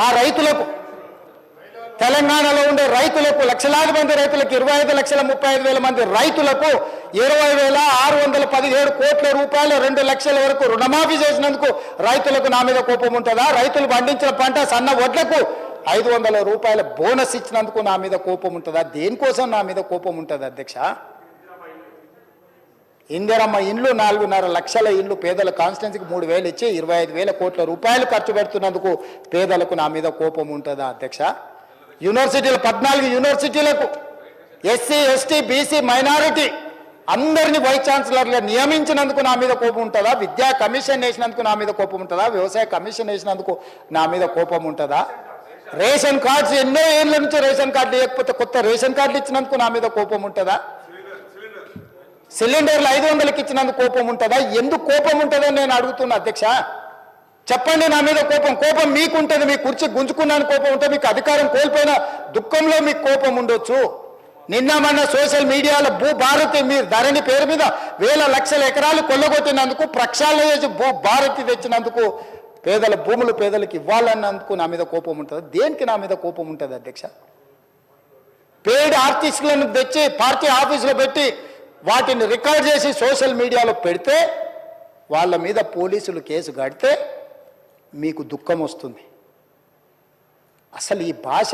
ఆ రైతులకు తెలంగాణలో ఉండే రైతులకు లక్షలాది మంది రైతులకు 25,35,000 మంది రైతులకు 20,617 కోట్ల రూపాయలు 2 లక్షల వరకు రుణమాఫీ చేసినందుకు రైతులకు నా మీద కోపం ఉంటుందా? రైతులు పండించిన పంట సన్న వడ్లకు 500 రూపాయల బోనస్ ఇచ్చినందుకు నా మీద కోపం ఉంటుందా? దేనికోసం నా మీద కోపం ఉంటుంది అధ్యక్ష? ఇందిరమ్మ ఇండ్లు 4.5 లక్షల ఇండ్లు పేదల కాన్స్టిట్యున్సీకి 3,000 ఇచ్చి 25,000 కోట్ల రూపాయలు ఖర్చు పెడుతున్నందుకు పేదలకు నా మీద కోపం ఉంటుందా అధ్యక్ష? యూనివర్సిటీలు 14 యూనివర్సిటీలకు ఎస్సీ ఎస్టీ బీసీ మైనారిటీ అందరినీ వైస్ ఛాన్సలర్గా నియమించినందుకు నా మీద కోపం ఉంటుందా? విద్యా కమిషన్ వేసినందుకు నా మీద కోపం ఉంటుందా? వ్యవసాయ కమిషన్ వేసినందుకు నా మీద కోపం ఉంటుందా? రేషన్ కార్డ్స్ ఎన్నో ఏళ్ళ నుంచి రేషన్ కార్డులు లేకపోతే కొత్త రేషన్ కార్డులు ఇచ్చినందుకు నా మీద కోపం ఉంటుందా? సిలిండర్లు 500కి ఇచ్చినందుకు కోపం ఉంటుందా? ఎందుకు కోపం ఉంటుందని నేను అడుగుతున్నా అధ్యక్ష. చెప్పండి. నా మీద కోపం మీకుంటుంది. మీ కుర్చీ గుంజుకున్నాను కోపం ఉంటే, మీకు అధికారం కోల్పోయిన దుఃఖంలో మీకు కోపం ఉండొచ్చు. నిన్న మొన్న సోషల్ మీడియాలో భూభారతి మీరు ధరణి పేరు మీద వేల లక్షల ఎకరాలు కొల్లగొట్టినందుకు, ప్రక్షాళన చేసి భూభారతి తెచ్చినందుకు, పేదల భూములు పేదలకు ఇవ్వాలన్నందుకు నా మీద కోపం ఉంటుంది. దేనికి నా మీద కోపం ఉంటుంది అధ్యక్ష? పెయిడ్ ఆర్టిస్టులను తెచ్చి పార్టీ ఆఫీసులో పెట్టి వాటిని రికార్డ్ చేసి సోషల్ మీడియాలో పెడితే, వాళ్ళ మీద పోలీసులు కేసు కడితే మీకు దుఃఖం వస్తుంది. అసలు ఈ భాష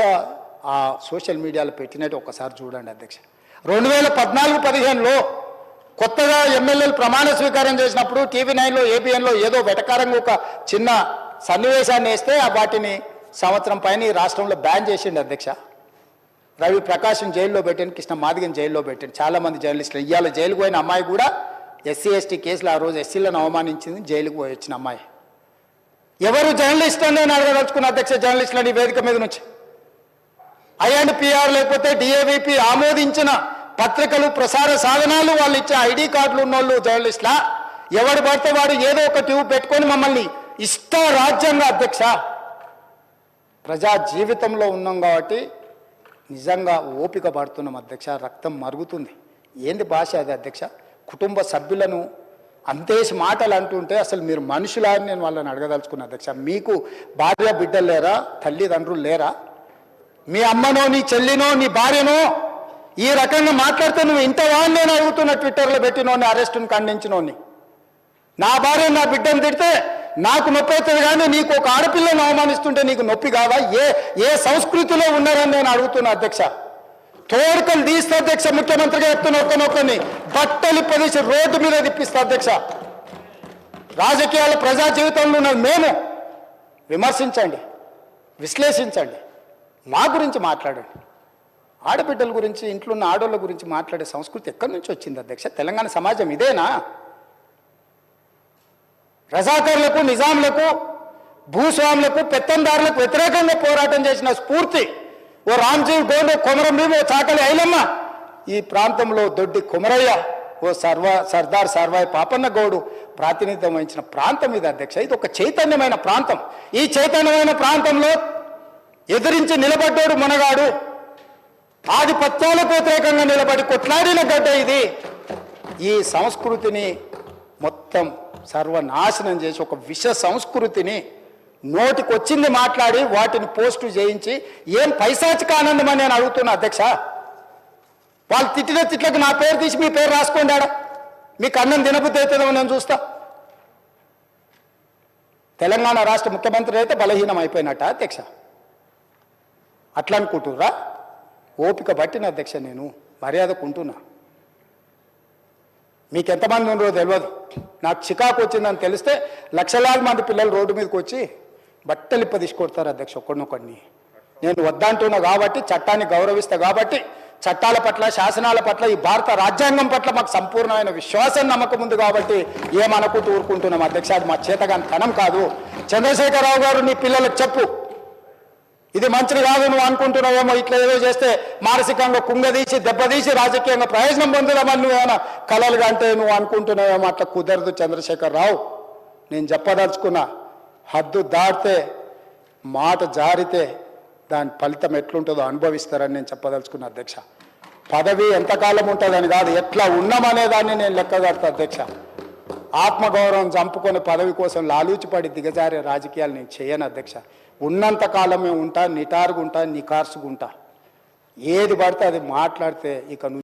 ఆ సోషల్ మీడియాలో పెట్టినట్టు ఒకసారి చూడండి అధ్యక్ష. 2014-15లో కొత్తగా ఎమ్మెల్యేలు ప్రమాణ స్వీకారం చేసినప్పుడు TV9లో ABNలో ఏదో వెటకారంగా ఒక చిన్న సన్నివేశాన్ని వేస్తే వాటిని సంవత్సరం పైన ఈ రాష్ట్రంలో బ్యాన్ చేసిండు అధ్యక్ష. రవి ప్రకాశం జైల్లో పెట్టాను, కృష్ణ మాదిగన్ జైల్లో పెట్టాను, చాలామంది జర్నలిస్టులు. ఇవాళ జైలుకు పోయిన అమ్మాయి కూడా SC ST కేసులు ఆ రోజు ఎస్సీలను అవమానించింది, జైలుకు పోయి వచ్చిన అమ్మాయి. ఎవరు జర్నలిస్ట్ అని నేను అడగదలుచుకున్న అధ్యక్ష, జర్నలిస్టులని వేదిక మీద నుంచి INPR లేకపోతే DAVP ఆమోదించిన పత్రికలు ప్రసార సాధనాలు వాళ్ళు ఇచ్చే ID కార్డులు ఉన్నోళ్ళు జర్నలిస్టులా? ఎవడు పడితే వాడు ఏదో ఒక ట్యూబ్ పెట్టుకొని మమ్మల్ని ఇష్ట రాజ్యంగా అధ్యక్ష. ప్రజా జీవితంలో ఉన్నాం కాబట్టి నిజంగా ఓపిక పడుతున్నాం అధ్యక్ష. రక్తం మరుగుతుంది. ఏంది భాష అది అధ్యక్ష? కుటుంబ సభ్యులను అంతేసి మాటలు అంటుంటే అసలు మీరు మనుషులా అని నేను వాళ్ళని అడగదలుచుకున్నా అధ్యక్ష. మీకు భార్య బిడ్డలు లేరా? తల్లిదండ్రులు లేరా? మీ అమ్మనో నీ చెల్లినో నీ భార్యనో ఈ రకంగా మాట్లాడితే నువ్వు ఇంతవా అని నేను అడుగుతున్నా. ట్విట్టర్లో పెట్టినోని, అరెస్టును ఖండించినోని. నా భార్య నా బిడ్డను తిడితే నాకు నొప్పి అవుతుంది, కానీ నీకు ఒక ఆడపిల్లను అవమానిస్తుంటే నీకు నొప్పి కాదా? ఏ సంస్కృతిలో ఉన్నారని నేను అడుగుతున్నా అధ్యక్ష. తోడుకలు తీస్తే అధ్యక్ష, ముఖ్యమంత్రిగా చెప్తున్న ఒక్కనొక్కని బట్టలు పదేసి రోడ్డు మీద తిప్పిస్తా అధ్యక్ష. రాజకీయాల ప్రజా జీవితంలో ఉన్నది మేము. విమర్శించండి, విశ్లేషించండి, మా గురించి మాట్లాడండి. ఆడబిడ్డల గురించి, ఇంట్లో ఉన్న ఆడోళ్ళ గురించి మాట్లాడే సంస్కృతి ఎక్కడి నుంచి వచ్చింది అధ్యక్ష? తెలంగాణ సమాజం ఇదేనా? రజాకర్లకు, నిజాంలకు, భూస్వాములకు, పెత్తందారులకు వ్యతిరేకంగా పోరాటం చేసిన స్ఫూర్తి ఓ రామ్జీవ్ గోండ్, కొమరం భీమ్, ఓ చాకలి ఐలమ్మ, ఈ ప్రాంతంలో దొడ్డి కొమరయ్య, ఓ సర్దార్ సర్వాయి పాపన్న గౌడు ప్రాతినిధ్యం వహించిన ప్రాంతం ఇది అధ్యక్ష. ఇది ఒక చైతన్యమైన ప్రాంతం. ఈ చైతన్యమైన ప్రాంతంలో ఎదిరించి నిలబడ్డాడు మునగాడు. ఆధిపత్యాలకు వ్యతిరేకంగా నిలబడి కొట్లాడిన గడ్డ ఇది. ఈ సంస్కృతిని మొత్తం సర్వనాశనం చేసి ఒక విష సంస్కృతిని నోటికొచ్చింది మాట్లాడి వాటిని పోస్టు చేయించి ఏం పైశాచిక ఆనందం అని నేను అడుగుతున్నా అధ్యక్ష. వాళ్ళు తిట్టిన తిట్లకు నా పేరు తీసి మీ పేరు రాసుకోండి. ఆడ మీకు అన్నం తినబుద్ధి అవుతుందో నేను చూస్తా. తెలంగాణ రాష్ట్ర ముఖ్యమంత్రి అయితే బలహీనం అయిపోయినట్ట అధ్యక్ష? అట్లా అనుకుంటుర్రా? ఓపిక పట్టిన అధ్యక్ష, నేను మర్యాదకుంటున్నా. మీకు ఎంతమంది ఉన్నారో తెలియదు. నాకు చికాకు వచ్చిందని తెలిస్తే లక్షలాది మంది పిల్లలు రోడ్డు మీదకి వచ్చి బట్టలిప్ప తీసుకొడతారు అధ్యక్ష ఒక్కడినొక్కడిని. నేను వద్దంటున్నా కాబట్టి, చట్టాన్ని గౌరవిస్తా కాబట్టి, చట్టాల పట్ల, శాసనాల పట్ల, ఈ భారత రాజ్యాంగం పట్ల మాకు సంపూర్ణమైన విశ్వాసం, నమ్మకం ఉంది కాబట్టి ఏమనుకుంటూ ఊరుకుంటున్నాం అధ్యక్ష. అది మా చేతగాని తనం కాదు. చంద్రశేఖరరావు గారు నీ పిల్లలకు చెప్పు, ఇది మంచిది కాదు, నువ్వు అనుకుంటున్నావేమో ఇట్లా ఏదో చేస్తే మానసికంగా కుంగదీసి దెబ్బతీసి రాజకీయంగా ప్రయోజనం పొందుదామని నువ్వేమైనా కలలుగా అంటే నువ్వు అనుకుంటున్నావేమో. అట్లా కుదరదు చంద్రశేఖరరావు. నేను చెప్పదలుచుకున్నా, హద్దు దాటితే, మాట జారితే దాని ఫలితం ఎట్లుంటుందో అనుభవిస్తారని నేను చెప్పదలుచుకున్నా అధ్యక్ష. పదవి ఎంతకాలం ఉంటుందని కాదు, ఎట్లా ఉన్నామనేదాన్ని నేను లెక్క కడతా అధ్యక్ష. ఆత్మగౌరవం చంపుకొని పదవి కోసం లాలూచిపడి దిగజారే రాజకీయాలు నేను చేయను అధ్యక్ష. ఉన్నంత కాలమే ఉంటా, నిటారుగుంటా, నికార్సుగుంటా. ఏది పడితే అది మాట్లాడితే ఇక